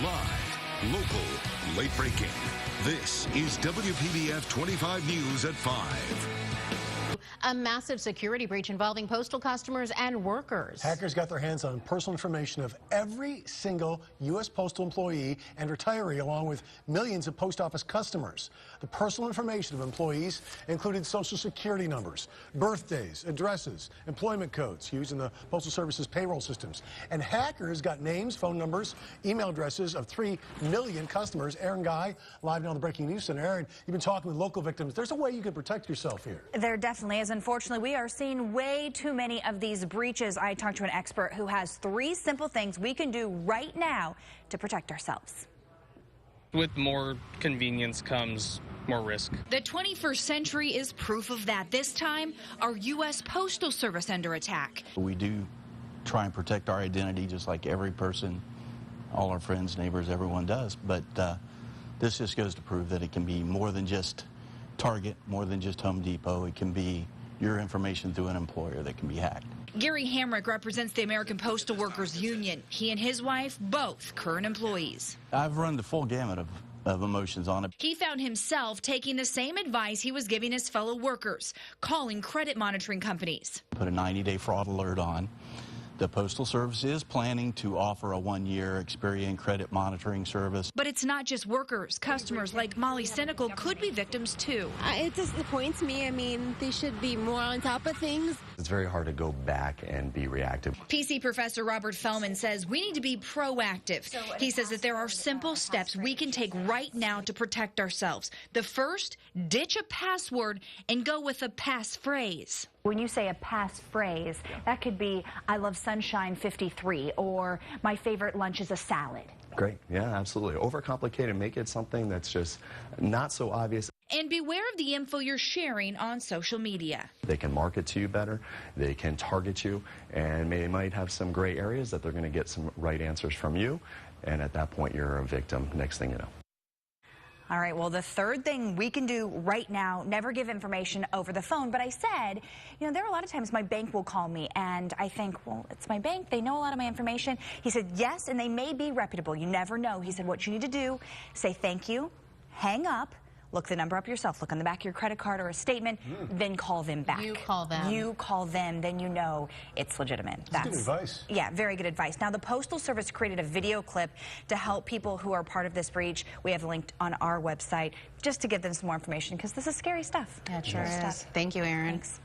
Live, local, late breaking. This is WPBF 25 News at 5. A massive security breach involving postal customers and workers. Hackers got their hands on personal information of every single U.S. postal employee and retiree, along with millions of post office customers. The personal information of employees included social security numbers, birthdays, addresses, employment codes used in the Postal Service's payroll systems. And hackers got names, phone numbers, email addresses of 3 million customers. Aaron Guy, live now on the Breaking News Center. Aaron, you've been talking with local victims. There's a way you can protect yourself here. There definitely is. Unfortunately, we are seeing way too many of these breaches. I talked to an expert who has 3 simple things we can do right now to protect ourselves. With more convenience comes more risk. The 21st century is proof of that. This time, our U.S. Postal Service under attack. We do try and protect our identity just like every person, all our friends, neighbors, everyone does. But this just goes to prove that it can be more than just Target, more than just Home Depot. It can be your information through an employer that can be hacked. Gary Hamrick represents the American Postal Workers Union. He and his wife, both current employees. I've run the full gamut of emotions on it. He found himself taking the same advice he was giving his fellow workers, calling credit monitoring companies. Put a 90-day fraud alert on. The Postal Service is planning to offer a 1-year Experian credit monitoring service. But it's not just workers. Customers like Molly Cynical could be victims too. It disappoints me. I mean, they should be more on top of things. It's very hard to go back and be reactive. PC professor Robert Fellman says we need to be proactive. He says that there are simple steps we can take right now to protect ourselves. The first, ditch a password and go with a passphrase. When you say a passphrase, that could be, I love sunshine 53, or my favorite lunch is a salad. Great. Yeah, absolutely. Overcomplicate and make it something that's just not so obvious. And beware of the info you're sharing on social media. They can market to you better, they can target you, and they might have some gray areas that they're going to get some right answers from you, and at that point you're a victim, next thing you know. All right, well, the third thing we can do right now, never give information over the phone. But I said, you know, there are a lot of times my bank will call me and I think, well, it's my bank. They know a lot of my information. He said, yes, and they may be reputable. You never know. He said, what you need to do, say thank you, hang up, look the number up yourself, look on the back of your credit card or a statement, then call them back. You call them. You call them, then you know it's legitimate. That's good advice. Yeah, very good advice. Now, the Postal Service created a video clip to help people who are part of this breach. We have linked on our website just to give them some more information because this is scary stuff. That sure is. Thank you, Aaron. Thanks.